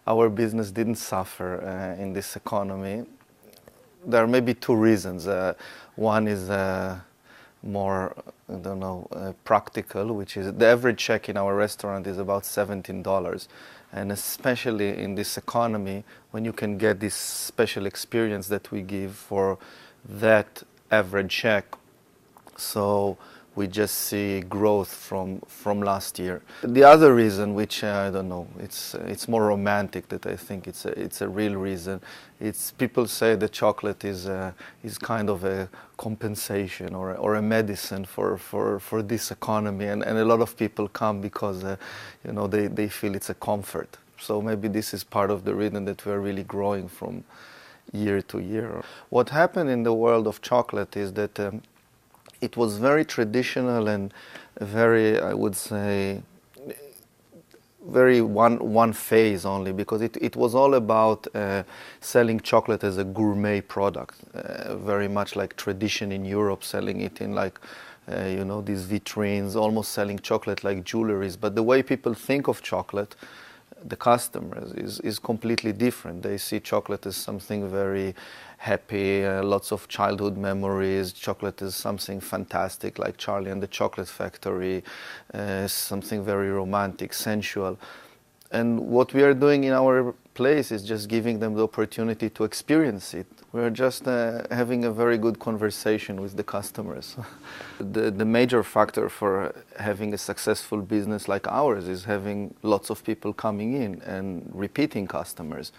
Our business didn't suffer in this economy. There are maybe two reasons. One is more, I don't know, practical, which is the average check in our restaurant is about $17. And especially in this economy, when you can get this special experience that we give for that average check, so we just see growth from last year. The other reason, which I don't know, it's more romantic, that I think it's a real reason. It's people say that chocolate is kind of a compensation or a medicine for this economy, and a lot of people come because they feel it's a comfort. So maybe this is part of the reason that we are really growing from year to year. What happened in the world of chocolate is that it was very traditional and very, I would say, very one phase only, because it was all about selling chocolate as a gourmet product, very much like tradition in Europe, selling it in like these vitrines, almost selling chocolate like jewelries. But the way people think of chocolate, the customers, is completely different. They see chocolate as something very happy, lots of childhood memories. Chocolate is something fantastic, like Charlie and the Chocolate Factory, something very romantic, sensual. And what we are doing in our place is just giving them the opportunity to experience it. We're just having a very good conversation with the customers. The major factor for having a successful business like ours is having lots of people coming in and repeating customers.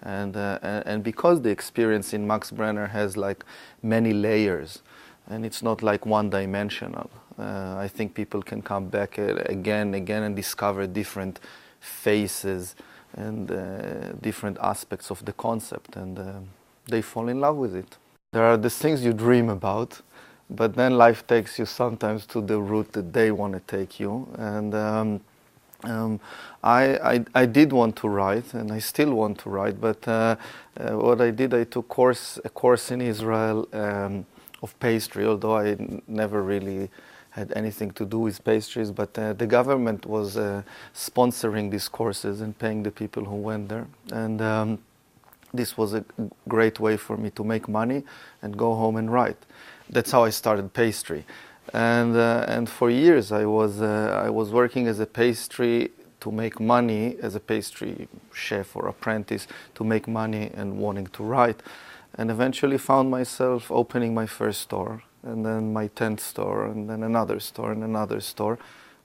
And because the experience in Max Brenner has like many layers, and it's not like one-dimensional, I think people can come back again and discover different faces and different aspects of the concept, and they fall in love with it. There are the things you dream about, but then life takes you sometimes to the route that they want to take you. And I did want to write, and I still want to write, but what I did, I took a course in Israel of pastry, although I never really had anything to do with pastries, but the government was sponsoring these courses and paying the people who went there. And this was a great way for me to make money and go home and write. That's how I started pastry. And for years I was working as a pastry to make money, as a pastry chef or apprentice, to make money and wanting to write. And eventually found myself opening my first store, and then my 10th store, and then another store, and another store.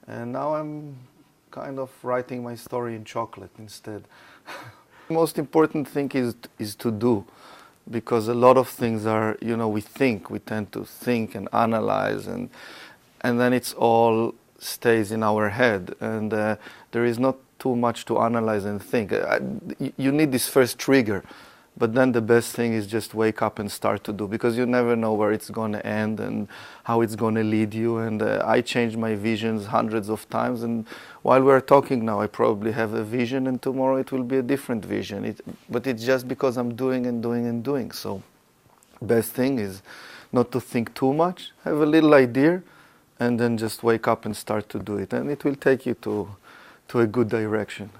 And now I'm kind of writing my story in chocolate instead. The most important thing is to do, because a lot of things are, we tend to think and analyze, and then it's all stays in our head, and there is not too much to analyze and think. You need this first trigger. But then the best thing is just wake up and start to do, because you never know where it's going to end and how it's going to lead you. And I changed my visions hundreds of times. And while we're talking now, I probably have a vision, and tomorrow it will be a different vision. But it's just because I'm doing and doing and doing. So best thing is not to think too much, have a little idea, and then just wake up and start to do it. And it will take you to a good direction.